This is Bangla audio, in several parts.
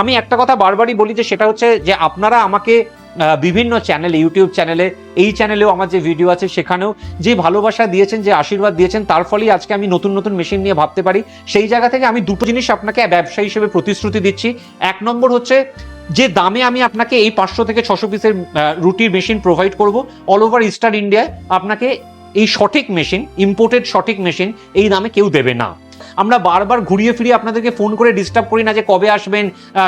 আমি একটা কথা বারবারই বলি, যে সেটা হচ্ছে যে আপনারা আমাকে বিভিন্ন চ্যানেলে, ইউটিউব চ্যানেলে, এই চ্যানেলেও আমার যে ভিডিও আছে সেখানেও যে ভালোবাসা দিয়েছেন, যে আশীর্বাদ দিয়েছেন, তার ফলেই আজকে আমি নতুন নতুন মেশিন নিয়ে ভাবতে পারি। সেই জায়গা থেকে আমি দুটো জিনিস আপনাকে ব্যবসা হিসেবে প্রতিশ্রুতি দিচ্ছি। এক নম্বর হচ্ছে যে দামে আমি আপনাকে এই 500 থেকে 600 পিসের রুটির মেশিন প্রোভাইড করব অল ওভার ইস্টার্ন ইন্ডিয়ায়, আপনাকে এই সঠিক মেশিন, ইম্পোর্টেড সঠিক মেশিন এই দামে কেউ দেবে না। আমরা বারবার ঘুরিয়ে ফিরিয়ে আপনাদেরকে ফোন করে ডিস্টার্ব করি না যে কবে আসবেন,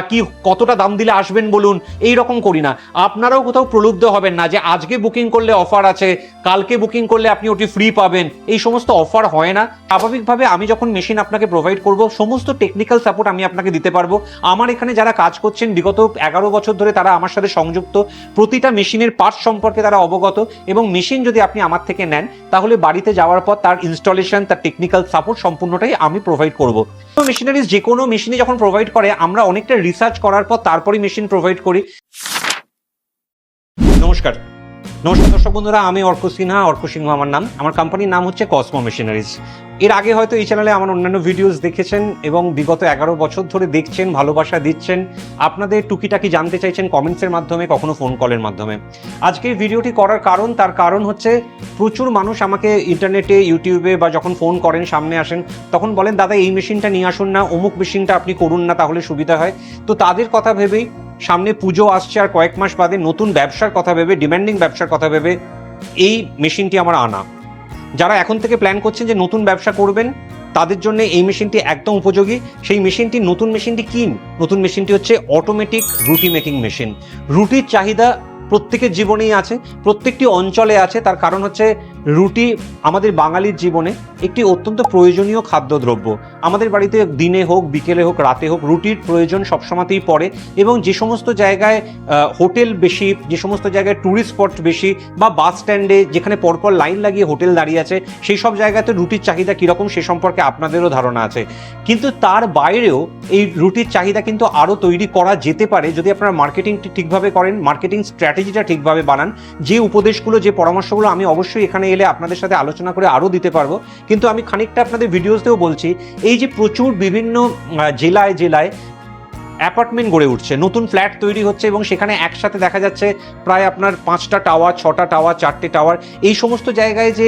কি কতটা দাম দিলে আসবেন বলুন, এই রকম করি না। আপনারাও কোথাও প্রলুব্ধ হবেন না যে আজকে বুকিং করলে অফার আছে, কালকে বুকিং করলে আপনি ওটি ফ্রি পাবেন, এই সমস্ত অফার হয় না। স্বাভাবিকভাবে আমি যখন মেশিন আপনাকে প্রোভাইড করব, সমস্ত টেকনিক্যাল সাপোর্ট আমি আপনাকে দিতে পারবো। আমার এখানে যারা কাজ করছেন বিগত 11 বছর ধরে, তারা আমার সাথে সংযুক্ত, প্রতিটা মেশিনের পার্টস সম্পর্কে তারা অবগত, এবং মেশিন যদি আপনি আমার থেকে নেন তাহলে বাড়িতে যাওয়ার পর তার ইনস্টলেশন, তার টেকনিক্যাল সাপোর্ট সম্পূর্ণটাই আমি প্রোভাইড করব। মেশিনারিজ যে কোনো মেশিনে যখন প্রোভাইড করে, আমরা অনেকটা রিসার্চ করার পর তারপরে মেশিন প্রোভাইড করি। নমস্কার দর্শক বন্ধুরা, আমি অর্ক সিনহা, অর্ক সিংহ আমার নাম। আমার কোম্পানির নাম হচ্ছে কসমো মেশিনারিজ। এর আগে হয়তো এই চ্যানেলে আমার অন্যান্য ভিডিওস দেখেছেন এবং বিগত 11 বছর ধরে দেখছেন, ভালোবাসা দিচ্ছেন, আপনাদের টুকিটাকি জানতে চাইছেন কমেন্টসের মাধ্যমে, কখনো ফোন কলের মাধ্যমে। আজকে ভিডিওটি করার কারণ, তার কারণ হচ্ছে প্রচুর মানুষ আমাকে ইন্টারনেটে, ইউটিউবে বা যখন ফোন করেন, সামনে আসেন, তখন বলেন দাদা এই মেশিনটা নিয়ে আসুন না, অমুক মেশিনটা আপনি করুন না, তাহলে সুবিধা হয়। তো তাদের কথা ভেবেই, সামনে পুজো আসছে আর কয়েক মাস বাদে, নতুন ব্যবসার কথা ভেবে, ডিমান্ডিং ব্যবসার কথা ভেবে এই মেশিনটি আমার আনা। যারা এখন থেকে প্ল্যান করছেন যে নতুন ব্যবসা করবেন, তাদের জন্য এই মেশিনটি একদম উপযোগী। সেই মেশিনটি, নতুন মেশিনটি কি? নতুন মেশিনটি হচ্ছে অটোমেটিক রুটি মেকিং মেশিন। রুটির চাহিদা প্রত্যেকের জীবনেই আছে, প্রত্যেকটি অঞ্চলে আছে। তার কারণ হচ্ছে রুটি আমাদের বাঙালির জীবনে একটি অত্যন্ত প্রয়োজনীয় খাদ্যদ্রব্য। আমাদের বাড়িতে দিনে হোক, বিকেলে হোক, রাতে হোক, রুটির প্রয়োজন সবসময়তেই পড়ে। এবং যে সমস্ত জায়গায় হোটেল বেশি, যে সমস্ত জায়গায় ট্যুরিস্ট স্পট বেশি, বা বাস স্ট্যান্ডে যেখানে পরপর লাইন লাগিয়ে হোটেল দাঁড়িয়ে আছে, সেই সব জায়গাতে রুটির চাহিদা কীরকম সে সম্পর্কে আপনাদেরও ধারণা আছে। কিন্তু তার বাইরেও এই রুটির চাহিদা কিন্তু আরও তৈরি করা যেতে পারে যদি আপনারা মার্কেটিংটি ঠিকভাবে করেন, মার্কেটিং স্ট্র্যাটেজিটা ঠিকভাবে বানান। যে উপদেশগুলো, যে পরামর্শগুলো আমি অবশ্যই এখানে এলে আপনাদের সাথে আলোচনা করে আরও দিতে পারবো। কিন্তু আমি খানিকটা আপনাদের ভিডিওতেও বলছি, এই যে প্রচুর বিভিন্ন জেলায় জেলায় অ্যাপার্টমেন্ট গড়ে উঠছে, নতুন ফ্ল্যাট তৈরি হচ্ছে, এবং সেখানে একসাথে দেখা যাচ্ছে প্রায় আপনার 5টা টাওয়ার, 6টা টাওয়ার, 4টে টাওয়ার। এই সমস্ত জায়গায় যে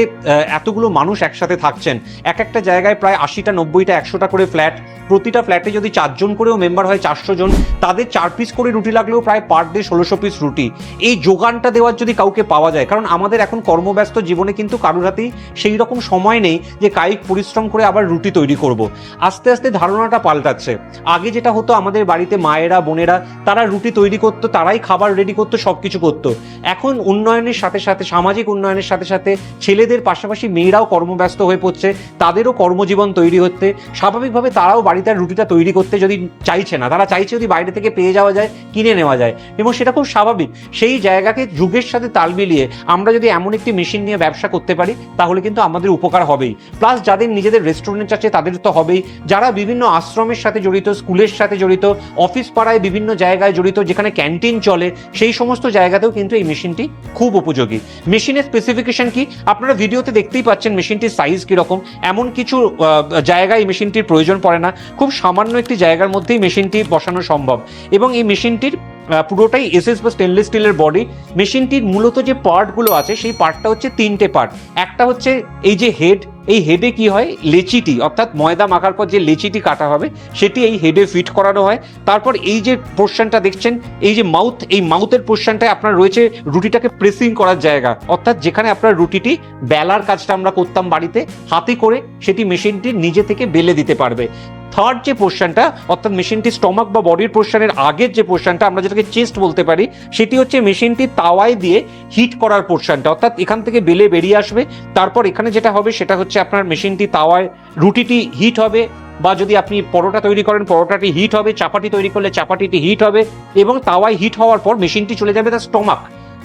এতগুলো মানুষ একসাথে থাকছেন, এক একটা জায়গায় প্রায় 80টা, 90টা, 100টা করে ফ্ল্যাট। প্রতিটা ফ্ল্যাটে যদি 4 জন করেও মেম্বার হয়, 400 জন, তাদের 4 পিস করে রুটি লাগলেও প্রায় পার ডে 1600 পিস রুটি। এই যোগানটা দেওয়ার যদি কাউকে পাওয়া যায়, কারণ আমাদের এখন কর্মব্যস্ত জীবনে কিন্তু কারোর হাতেই সেই রকম সময় নেই যে কায়িক পরিশ্রম করে আবার রুটি তৈরি করব। আস্তে আস্তে ধারণাটা পাল্টাচ্ছে। আগে যেটা হতো, আমাদের বাড়িতে মায়েরা, বোনেরা, তারা রুটি তৈরি করতো, তারাই খাবার রেডি করতো, সবকিছু করতো। এখন উন্নয়নের সাথে সাথে, সামাজিক উন্নয়নের সাথে সাথে ছেলেদের পাশাপাশি মেয়েরাও কর্মব্যস্ত হয়ে পড়ছে, তাদেরও কর্মজীবন তৈরি হচ্ছে। স্বাভাবিকভাবে তারাও বাড়িতে রুটিটা তৈরি করতে যদি চাইছে না, তারা চাইছে যদি বাইরে থেকে পেয়ে যাওয়া যায়, কিনে নেওয়া যায়, এবং সেটা খুব স্বাভাবিক। সেই জায়গাকে যুগের সাথে তাল মিলিয়ে আমরা যদি এমন একটি মেশিন নিয়ে ব্যবসা করতে পারি, তাহলে কিন্তু আমাদের উপকার হবেই। প্লাস যাদের নিজেদের রেস্টুরেন্ট আছে তাদের তো হবেই, যারা বিভিন্ন আশ্রমের সাথে জড়িত, স্কুলের সাথে জড়িত, অফিস পাড়ায় বিভিন্ন জায়গায় জড়িত, যেখানে ক্যান্টিন চলে, সেই সমস্ত জায়গাতেও কিন্তু এই মেশিনটি খুব উপযোগী। মেশিনের স্পেসিফিকেশন কি আপনারা ভিডিওতে দেখতেই পাচ্ছেন, মেশিনটির সাইজ কিরকম। এমন কিছু জায়গায় এই মেশিনটির প্রয়োজন পড়ে না, খুব সামান্য একটি জায়গার মধ্যেই মেশিনটি বসানো সম্ভব। এবং এই মেশিনটির পুরোটাই এসএস বা স্টেনলেস স্টিলের বডি। মেশিনটির মূলত যে পার্টগুলো আছে, সেই পার্টটা হচ্ছে 3টে পার্ট। একটা হচ্ছে এই যে হেড, এই হেডে কি হয়, লেচিটি, অর্থাৎ ময়দা মাখার পর যে লেচিটি কাটা হবে সেটি এই হেডে ফিট করানো হয়। তারপর এই যে পোর্শনটা দেখছেন, এই যে মাউথ, এই মাউথের পোর্শনটায় আপনার রয়েছে রুটিটাকে প্রেসিং করার জায়গা, অর্থাৎ যেখানে আপনার রুটিটি বেলার কাজটা আমরা করতাম বাড়িতে হাতে করে, সেটি মেশিনটি নিজে থেকে বেলে দিতে পারবে। থার্ড যে পোর্শনটা, অর্থাৎ মেশিনটি স্টমাক বা বডির পোর্শনের আগের যে পোর্শনটা, আমরা যেটাকে চেস্ট বলতে পারি, সেটি হচ্ছে মেশিনটি তাওয়ায় দিয়ে হিট করার পোর্শনটা, অর্থাৎ এখান থেকে বেলে বেরিয়ে আসবে। তারপর এখানে যেটা হবে সেটা হচ্ছে আপনার মেশিনটি তাওয়ায় রুটিটি হিট হবে, বা যদি আপনি পরোটা তৈরি করেন পরোটাটি হিট হবে, চাপাটি তৈরি করলে চাপাটিটি হিট হবে, এবং তাওয়ায় হিট হওয়ার পর মেশিনটি চলে যাবে তার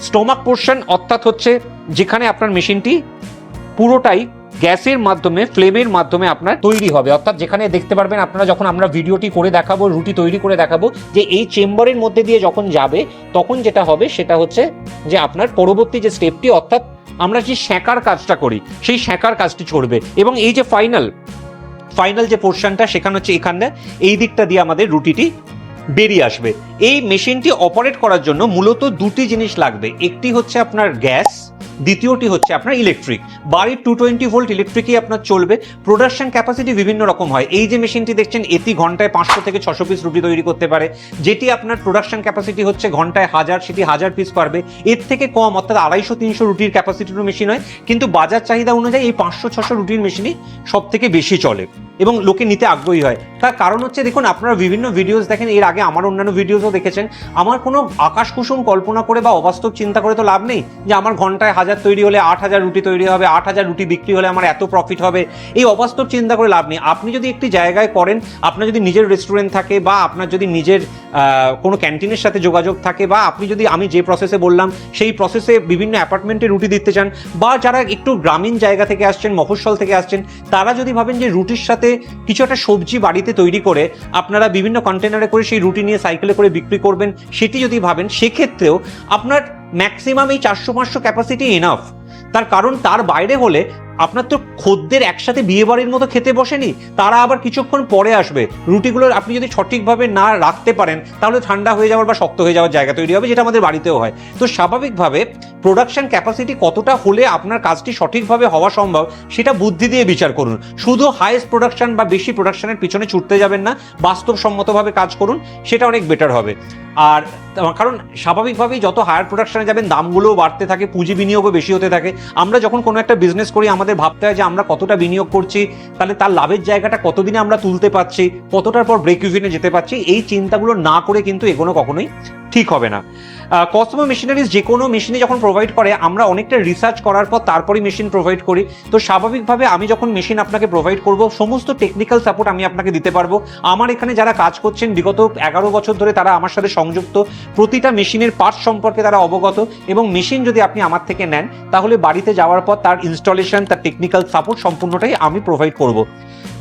স্টমাক পোর্শন, অর্থাৎ হচ্ছে যেখানে আপনার মেশিনটি পুরোটাই গ্যাসের মাধ্যমে, ফ্লেমের মাধ্যমে আপনার তৈরি হবে। অর্থাৎ যেখানে দেখতে পারবেন আপনারা, যখন আমরা ভিডিওটি করে দেখাবো, রুটি তৈরি করে দেখাবো, যে এই চেম্বারের মধ্যে দিয়ে যখন যাবে, তখন যেটা হবে সেটা হচ্ছে যে আপনার পরবর্তী যে স্টেপটি, অর্থাৎ আমরা যে সেঁকার কাজটা করি, সেই সেঁকার কাজটি করবে। এবং এই যে ফাইনাল যে পোর্শনটা, সেখানে হচ্ছে এখানে এই দিকটা দিয়ে আমাদের রুটিটি বেরিয়ে আসবে। এই মেশিনটি অপারেট করার জন্য মূলত দুটি জিনিস লাগবে, একটি হচ্ছে আপনার গ্যাস, দ্বিতীয়টি হচ্ছে আপনার ইলেকট্রিক। বাড়ির 220 ভোল্ট ইলেকট্রিকই আপনার চলবে। প্রোডাকশন ক্যাপাসিটি বিভিন্ন রকম হয়। এই যে মেশিনটি দেখছেন এটি ঘন্টায় 500 থেকে 600 পিস রুটি তৈরি করতে পারে। যেটি আপনার প্রোডাকশন ক্যাপাসিটি হচ্ছে ঘন্টায় 1000, সেটি 1000 পিস পারবে। এর থেকে কম অর্থাৎ 250-300 রুটির ক্যাপাসিটির মেশিন হয়, কিন্তু বাজার চাহিদা অনুযায়ী এই 500-600 রুটির মেশিনই সব থেকে বেশি চলে এবং লোকে নিতে আগ্রহী হয়। তার কারণ হচ্ছে দেখুন, আপনারা বিভিন্ন ভিডিওস দেখেন, এর আগে আমার অন্যান্য ভিডিওসও দেখেছেন। আমার কোনো আকাশ কুসুম কল্পনা করে বা অবাস্তব চিন্তা করে তো লাভ নেই যে আমার ঘন্টায় 1000 তৈরি হলে 8000 রুটি তৈরি হবে, 8000 রুটি বিক্রি হলে আমার এত প্রফিট হবে। এই অবাস্তব চিন্তা করে লাভ নেই। আপনি যদি একটি জায়গায় করেন, আপনার যদি নিজের রেস্টুরেন্ট থাকে বা আপনার যদি নিজের কোনো ক্যান্টিনের সাথে যোগাযোগ থাকে, বা আপনি যদি আমি যে প্রসেসে বললাম সেই প্রসেসে বিভিন্ন অ্যাপার্টমেন্টে রুটি দিতে চান, বা যারা একটু গ্রামীণ জায়গা থেকে আসছেন, মফস্বল থেকে আসছেন, তারা যদি ভাবেন যে রুটির সাথে কিছু একটা সবজি বাড়িতে তৈরি করে আপনারা বিভিন্ন কন্টেনারে করে সেই রুটি নিয়ে সাইকেলে করে বিক্রি করবেন, সেটি যদি ভাবেন, সেক্ষেত্রেও আপনার ম্যাক্সিমাম এই 400-500 ক্যাপাসিটি এনাফ। তার কারণ তার বাইরে হলে আপনার তো খদ্দের একসাথে বিয়ে বাড়ির মতো খেতে বসেনি, তারা আবার কিছুক্ষণ পরে আসবে। রুটিগুলো আপনি যদি সঠিকভাবে না রাখতে পারেন, তাহলে ঠান্ডা হয়ে যাওয়ার বা শক্ত হয়ে যাওয়ার জায়গা তৈরি হবে, যেটা আমাদের বাড়িতেও হয়। তো স্বাভাবিকভাবে প্রোডাকশন ক্যাপাসিটি কতটা হলে আপনার কাজটি সঠিকভাবে হওয়া সম্ভব, সেটা বুদ্ধি দিয়ে বিচার করুন। শুধু হাইয়েস্ট প্রোডাকশন বা বেশি প্রোডাকশনের পিছনে ছুটতে যাবেন না, বাস্তবসম্মতভাবে কাজ করুন, সেটা অনেক বেটার হবে। আর কারণ স্বাভাবিকভাবেই যত হায়ার প্রোডাকশনে যাবেন, দামগুলোও বাড়তে থাকে, পুঁজি বিনিয়োগও বেশি হতে থাকে। আমরা যখন কোনো একটা বিজনেস করি, আমাদের ভাবতে হয় যে আমরা কতটা বিনিয়োগ করছি, তাহলে তার লাভের জায়গাটা কতদিনে আমরা তুলতে পারছি, কতটার পর ব্রেক ইভিনে যেতে পারছি। এই চিন্তাগুলো না করে কিন্তু এগোনো কখনোই ঠিক হবে না। কসমো মেশিনারিজ যে কোনো মেশিনে যখন প্রোভাইড করে, আমরা অনেকটা রিসার্চ করার পর তারপরেই মেশিন প্রোভাইড করি। তো স্বাভাবিকভাবে আমি যখন মেশিন আপনাকে প্রোভাইড করব, সমস্ত টেকনিক্যাল সাপোর্ট আমি আপনাকে দিতে পারবো। আমার এখানে যারা কাজ করছেন বিগত 11 বছর ধরে, তারা আমার সাথে সংযুক্ত, প্রতিটা মেশিনের পার্টস সম্পর্কে তারা অবগত, এবং মেশিন যদি আপনি আমার থেকে নেন, তাহলে বাড়িতে যাওয়ার পর তার ইনস্টলেশন, তার টেকনিক্যাল সাপোর্ট সম্পূর্ণটাই আমি প্রোভাইড করব।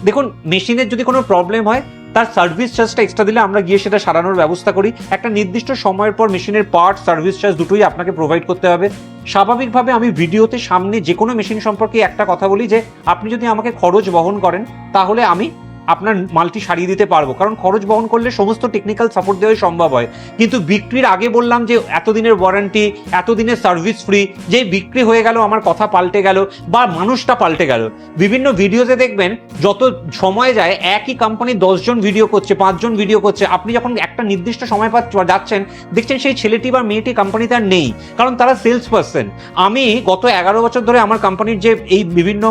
দেখুন, মেশিনের যদি কোনো প্রবলেম হয়, তার সার্ভিস চার্জটা এক্সট্রা দিলে আমরা গিয়ে সেটা সারানোর ব্যবস্থা করি। একটা নির্দিষ্ট সময়ের পর মেশিনের পার্ট, সার্ভিস চার্জ দুটোই আপনাকে প্রোভাইড করতে হবে। স্বাভাবিকভাবে আমি ভিডিওতে সামনে যে কোনো মেশিন সম্পর্কে একটা কথা বলি যে আপনি যদি আমাকে খরচ বহন করেন, তাহলে আমি আপনার মালটি সারিয়ে দিতে পারবো, কারণ খরচ বহন করলে সমস্ত টেকনিক্যাল সাপোর্ট দেওয়াই সম্ভব হয়। কিন্তু বিক্রির আগে বললাম যে এতদিনের ওয়ারেন্টি, এতদিনের সার্ভিস ফ্রি, যে বিক্রি হয়ে গেল আমার কথা পাল্টে গেল বা মানুষটা পাল্টে গেল। বিভিন্ন ভিডিওতে দেখবেন যত সময় যায়, একই কোম্পানি 10 জন ভিডিও করছে, 5 জন ভিডিও করছে, আপনি যখন একটা নির্দিষ্ট সময় পর যাচ্ছেন, দেখছেন সেই ছেলেটি বা মেয়েটি কোম্পানিতে আর নেই, কারণ তারা সেলস পার্সন। আমি গত 11 বছর ধরে আমার কোম্পানির যে এই বিভিন্ন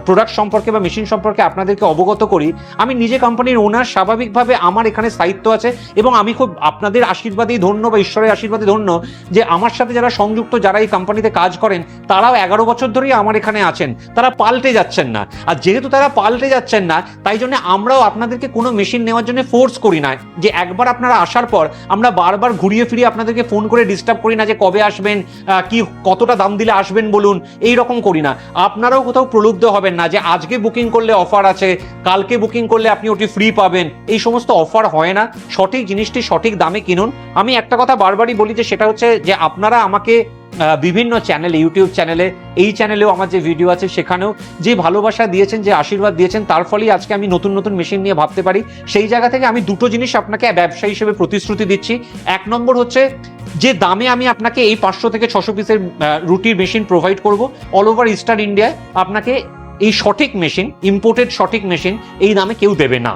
প্রোডাক্ট সম্পর্কে বা মেশিন সম্পর্কে আপনাদেরকে অবগত করি, আমি নিজে কোম্পানির ওনার। স্বাভাবিকভাবে আমার এখানে স্থায়িত্ব আছে, এবং আমি খুব আপনাদের আশীর্বাদেই ধন্য বা ঈশ্বরের আশীর্বাদে ধন্য যে আমার সাথে যারা সংযুক্ত, যারা এই কোম্পানিতে কাজ করেন, তারাও 11 বছর ধরেই আমার এখানে আছেন, তারা পাল্টে যাচ্ছেন না। আর যেহেতু তারা পাল্টে যাচ্ছেন না, তাই জন্য আমরাও আপনাদেরকে কোনো মেশিন নেওয়ার জন্য ফোর্স করি না, যে একবার আপনারা আসার পর আমরা বারবার ঘুরিয়ে ফিরিয়ে আপনাদেরকে ফোন করে ডিস্টার্ব করি না যে কবে আসবেন, কি কতটা দাম দিলে আসবেন বলুন, এই রকম করি না। আপনারাও কোথাও প্রলুব্ধ হবেন না যে আজকে বুকিং করলে অফার আছে, কালকে বুকিং করলে আপনি ওটি ফ্রি পাবেন, এই সমস্ত অফার হয় না। সঠিক জিনিসটি সঠিক দামে কিনুন। আমি একটা কথা বারবারই বলি, যে সেটা হচ্ছে যে আপনারা আমাকে বিভিন্ন চ্যানেলে, ইউটিউব চ্যানেলে, এই চ্যানেলেও আমার যে ভিডিও আছে সেখানেও যে ভালোবাসা দিয়েছেন, যে আশীর্বাদ দিয়েছেন, তার ফলেই আজকে আমি নতুন নতুন মেশিন নিয়ে ভাবতে পারি। সেই জায়গা থেকে আমি দুটো জিনিস আপনাকে ব্যবসা হিসেবে প্রতিশ্রুতি দিচ্ছি। এক নম্বর হচ্ছে যে দামে আমি আপনাকে এই 500 থেকে 600 পিসের রুটির মেশিন প্রোভাইড করব অল ওভার ইস্টার্ন ইন্ডিয়ায়, আপনাকে এই সঠিক মেশিন, ইম্পোর্টেড সঠিক মেশিন এই দামে কেউ দেবে না।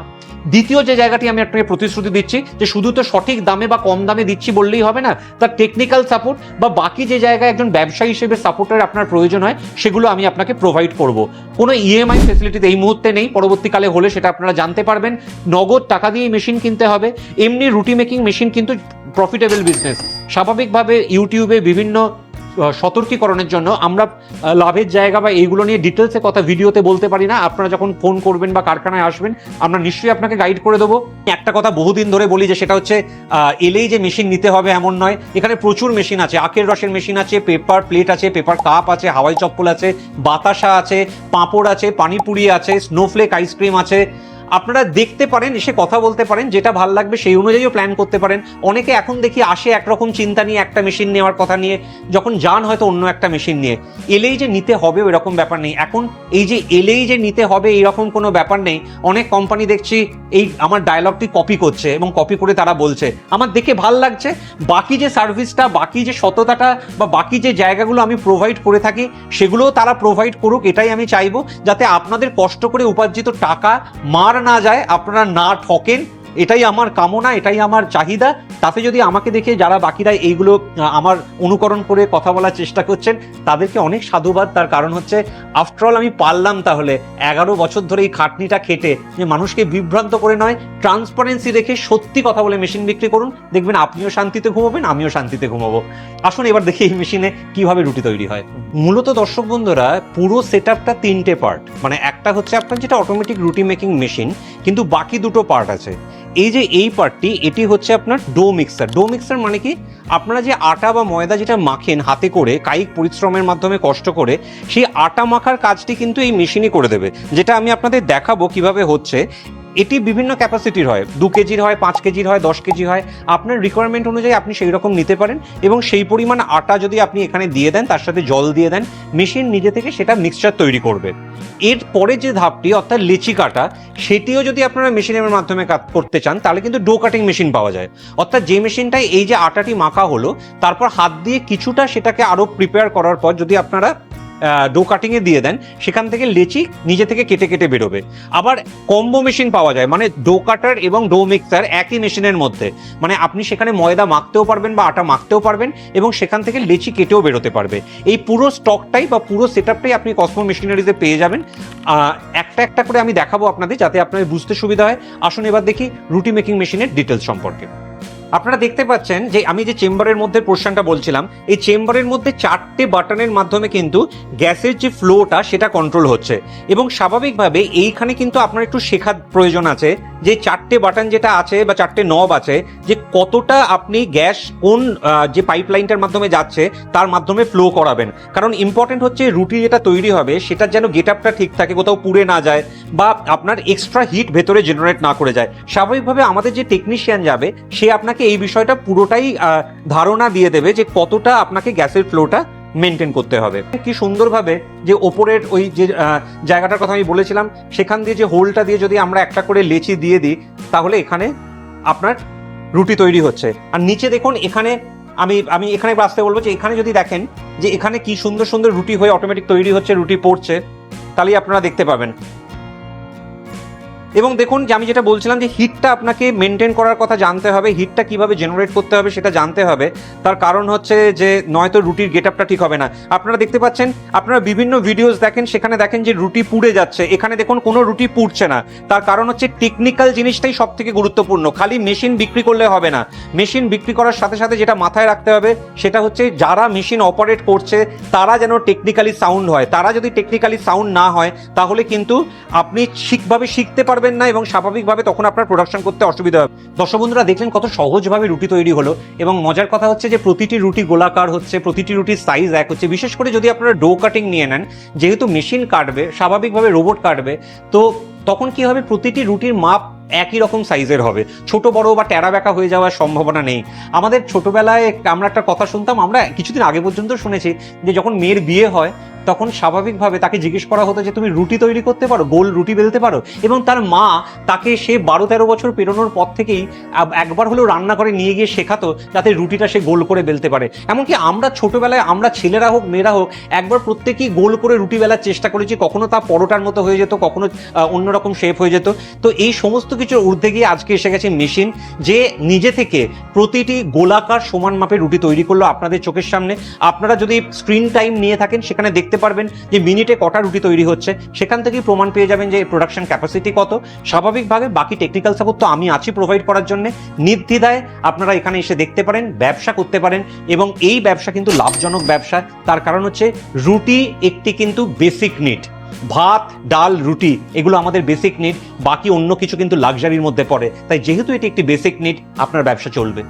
দ্বিতীয় যে জায়গাটি আমি আপনাকে প্রতিশ্রুতি দিচ্ছি, যে শুধু তো সঠিক দামে বা কম দামে দিচ্ছি বললেই হবে না, তার টেকনিক্যাল সাপোর্ট বা বাকি যে জায়গায় একজন ব্যবসায়ী হিসেবে সাপোর্টের আপনার প্রয়োজন হয়, সেগুলো আমি আপনাকে প্রোভাইড করব। কোনো ইএমআই ফেসিলিটি এই মুহূর্তে নেই, পরবর্তীকালে হলে সেটা আপনারা জানতে পারবেন। নগদ টাকা দিয়ে মেশিন কিনতে হবে। এমনি রুটি মেকিং মেশিন কিন্তু প্রফিটেবল বিজনেস। স্বাভাবিকভাবে ইউটিউবে বিভিন্ন সতর্কীকরণের জন্য আমরা লাভের জায়গা বা এইগুলো নিয়ে ডিটেলসে কথা ভিডিওতে বলতে পারি না। আপনারা যখন ফোন করবেন বা কারখানায় আসবেন, আমরা নিশ্চয়ই আপনাকে গাইড করে দেবো। একটা কথা বহুদিন ধরে বলি, যে সেটা হচ্ছে এলেই যে মেশিন নিতে হবে এমন নয়। এখানে প্রচুর মেশিন আছে, আখের রসের মেশিন আছে, পেপার প্লেট আছে, পেপার কাপ আছে, হাওয়াই চপ্পল আছে, বাতাসা আছে, পাঁপড় আছে, পানিপুরি আছে, স্নোফ্লেক আইসক্রিম আছে, আপনারা দেখতে পারেন, এসে কথা বলতে পারেন, যেটা ভালো লাগবে সেই অনুযায়ীও প্ল্যান করতে পারেন। অনেকে এখন দেখি আসে একরকম চিন্তা নিয়ে, একটা মেশিন নেওয়ার কথা নিয়ে, যখন যান হয়তো অন্য একটা মেশিন নিয়ে। এলেই যে নিতে হবে এরকম ব্যাপার নেই। এখন এই যে এলেই যে নিতে হবে এইরকম কোনো ব্যাপার নেই। অনেক কোম্পানি দেখছি এই আমার ডায়লগটি কপি করছে এবং কপি করে তারা বলছে, আমার দেখে ভাল লাগছে। বাকি যে সার্ভিসটা, বাকি যে সততাটা বা বাকি যে জায়গাগুলো আমি প্রোভাইড করে থাকি সেগুলোও তারা প্রোভাইড করুক, এটাই আমি চাইবো, যাতে আপনাদের কষ্ট করে উপার্জিত টাকা মার না যায়, আপনারা না ঠকেন। এটাই আমার কামনা, এটাই আমার চাহিদা। তাতে যদি আমাকে দেখে যারা বাকিরা এইগুলো আমার অনুকরণ করে কথা বলার চেষ্টা করছেন, তাদেরকে অনেক সাধুবাদ। তার কারণ হচ্ছে আফটারঅল আমি পারলাম তাহলে 11 বছর ধরে এই খাটনিটা খেটে, যে মানুষকে বিভ্রান্ত করে নয়, ট্রান্সপারেন্সি রেখে সত্যি কথা বলে মেশিন বিক্রি করুন। দেখবেন আপনিও শান্তিতে ঘুমাবেন, আমিও শান্তিতে ঘুমাবো। আসুন এবার দেখি এই মেশিনে কিভাবে রুটি তৈরি হয়। মূলত দর্শক বন্ধুরা, পুরো সেটআপটা 3টে পার্ট। মানে একটা হচ্ছে আপনার যেটা অটোমেটিক রুটি মেকিং মেশিন, কিন্তু বাকি 2টো পার্ট আছে। এই যে এই পার্টটি, এটি হচ্ছে আপনার ডো মিক্সার। ডো মিক্সার মানে কি, আপনারা যে আটা বা ময়দা যেটা মাখেন হাতে করে কায়িক পরিশ্রমের মাধ্যমে কষ্ট করে, সেই আটা মাখার কাজটি কিন্তু এই মেশিনই করে দেবে। যেটা আমি আপনাদের দেখাবো কিভাবে হচ্ছে। এটি বিভিন্ন ক্যাপাসিটির হয়, 2 কেজির হয়, 5 কেজির হয়, 10 কেজি হয়। আপনার রিকোয়ারমেন্ট অনুযায়ী আপনি সেই রকম নিতে পারেন, এবং সেই পরিমাণ আটা যদি আপনি এখানে দিয়ে দেন, তার সাথে জল দিয়ে দেন, মেশিন নিজে থেকে সেটা মিক্সচার তৈরি করবে। এর পরে যে ধাপটি অর্থাৎ লেচি কাটা, সেটিও যদি আপনারা মেশিনের মাধ্যমে করতে চান, তাহলে কিন্তু ডো কাটিং মেশিন পাওয়া যায়। অর্থাৎ যে মেশিনটাই এই যে আটাটি মাখা হলো, তারপর হাত দিয়ে কিছুটা সেটাকে আরো প্রিপেয়ার করার পর যদি আপনারা ডো কাটিং এ দিয়ে দেন, সেখান থেকে লেচি নিজে থেকে কেটে কেটে বেরোবে। আবার কম্বো মেশিন পাওয়া যায়, মানে ডো কাটার এবং ডো মিক্সার একই মেশিনের মধ্যে। মানে আপনি সেখানে ময়দা মাখতেও পারবেন বা আটা মাখতেও পারবেন, এবং সেখান থেকে লেচি কেটেও বেরোতে পারবে। এই পুরো স্টকটাই বা পুরো সেটআপটাই আপনি কসমো মেশিনারিজে পেয়ে যাবেন। একটা একটা করে আমি দেখাবো আপনাদের, যাতে আপনাদের বুঝতে সুবিধা হয়। আসুন এবার দেখি রুটি মেকিং মেশিনের ডিটেলস সম্পর্কে। আপনারা দেখতে পাচ্ছেন যে আমি যে চেম্বারের মধ্যে পোর্শনটা বলছিলাম, এই চেম্বারের মধ্যে 4টে বাটনের মাধ্যমে কিন্তু গ্যাসের যে ফ্লোটা সেটা কন্ট্রোল হচ্ছে। এবং স্বাভাবিকভাবে এইখানে কিন্তু আপনার একটু শেখার প্রয়োজন আছে, যে 4টে বাটন যেটা আছে বা 4টে নব আছে, যে কতটা আপনি গ্যাস কোন যে পাইপলাইনটার মাধ্যমে যাচ্ছে তার মাধ্যমে ফ্লো করাবেন। কারণ ইম্পর্টেন্ট হচ্ছে রুটি যেটা তৈরি হবে সেটার যেন গেট আপটা ঠিক থাকে, কোথাও পুড়ে না যায় বা আপনার এক্সট্রা হিট ভেতরে জেনারেট না করে যায়। স্বাভাবিকভাবে আমাদের যে টেকনিশিয়ান যাবে, সে আপনাকে এই বিষয়টা পুরোটাই ধারণা দিয়ে দেবে যে কতটা আপনাকে গ্যাসের ফ্লোটা মেনটেন করতে হবে। কি সুন্দরভাবে যে ওপরের ওই যে জায়গাটার কথা আমি বলেছিলাম, সেখান দিয়ে যে হোলটা দিয়ে যদি আমরা একটা করে লেচি দিয়ে দিই, তাহলে এখানে আপনার রুটি তৈরি হচ্ছে। আর নিচে দেখুন, এখানে আমি এখানে আসতে বলবো যে এখানে যদি দেখেন যে এখানে কি সুন্দর সুন্দর রুটি হয়ে অটোমেটিক তৈরি হচ্ছে, রুটি পড়ছে, তাহলেই আপনারা দেখতে পাবেন। এবং দেখুন যে আমি যেটা বলছিলাম, যে হিটটা আপনাকে মেনটেন করার কথা জানতে হবে, হিটটা কিভাবে জেনারেট করতে হবে সেটা জানতে হবে। তার কারণ হচ্ছে যে নয়তো রুটির গেট আপটা ঠিক হবে না। আপনারা দেখতে পাচ্ছেন, আপনারা বিভিন্ন ভিডিওস দেখেন, সেখানে দেখেন যে রুটি পুড়ে যাচ্ছে। এখানে দেখুন কোনো রুটি পুড়ছে না। তার কারণ হচ্ছে টেকনিক্যাল জিনিসটাই সব থেকে গুরুত্বপূর্ণ। খালি মেশিন বিক্রি করলে হবে না। মেশিন বিক্রি করার সাথে সাথে যেটা মাথায় রাখতে হবে, সেটা হচ্ছে যারা মেশিন অপারেট করছে তারা যেন টেকনিক্যালি সাউন্ড হয়। তারা যদি টেকনিক্যালি সাউন্ড না হয়, তাহলে কিন্তু আপনি ঠিকভাবে শিখতে পারবেন না, এবং স্বাভাবিকভাবে তখন আপনার প্রোডাকশন করতে অসুবিধা হবে। দর্শক বন্ধুরা দেখলেন কত সহজভাবে রুটি তৈরি হলো। এবং মজার কথা হচ্ছে যে প্রতিটি রুটি গোলাকার হচ্ছে, প্রতিটি রুটির সাইজ এক হচ্ছে। বিশেষ করে যদি আপনারা ডো কাটিং নিয়ে নেন, যেহেতু মেশিন কাটবে, স্বাভাবিকভাবে রোবট কাটবে, তো তখন কি হবে, প্রতিটি রুটির মাপ একই রকম সাইজের হবে। ছোট বড় বা টেরা বেঁকা হয়ে যাওয়ার সম্ভাবনা নেই। আমাদের ছোটবেলায় আমরা একটা কথা শুনতাম, আমরা কিছুদিন আগে পর্যন্ত শুনেছি, যে যখন মেয়ের বিয়ে হয় তখন স্বাভাবিকভাবে তাকে জিজ্ঞেস করা হতো যে তুমি রুটি তৈরি করতে পারো, গোল রুটি বেলতে পারো। এবং তার মা তাকে সে 12-13 বছর পেরোনোর পর থেকেই একবার হলেও রান্না করে নিয়ে গিয়ে শেখাতো, যাতে রুটিটা সে গোল করে বেলতে পারে। এমনকি আমরা ছোটবেলায়, আমরা ছেলেরা হোক মেয়েরা হোক, একবার প্রত্যেকেই গোল করে রুটি বেলার চেষ্টা করেছি। কখনো তা পরোটার মতো হয়ে যেত, কখনো অন্যরকম শেপ হয়ে যেত। তো এই সমস্ত কিছুর ঊর্ধ্বে গিয়ে আজকে এসে গেছে মেশিন, যে নিজে থেকে প্রতিটি গোলাকার সমান মাপের রুটি তৈরি করলো আপনাদের চোখের সামনে। আপনারা যদি স্ক্রিন টাইম নিয়ে থাকেন, সেখানে দেখতে পারবেন যে মিনিটে কটা রুটি তৈরি হচ্ছে। সেখান থেকেই প্রমাণ পেয়ে যাবেন যে প্রোডাকশন ক্যাপাসিটি কত। স্বাভাবিকভাবে বাকি টেকনিক্যাল সাপোর্ট তো আমি আছি প্রোভাইড করার জন্য। নির্দ্বিধায় আপনারা এখানে এসে দেখতে পারেন, ব্যবসা করতে পারেন, এবং এই ব্যবসা কিন্তু লাভজনক ব্যবসা। তার কারণ হচ্ছে রুটি একটি কিন্তু বেসিক নিড। ভাত, ডাল, রুটি এগুলো আমাদের বেসিক নিড, বাকি অন্য কিছু কিন্তু লাক্সারির মধ্যে পড়ে। তাই যেহেতু এটি একটি বেসিক নিড, আপনার ব্যবসা চলবে।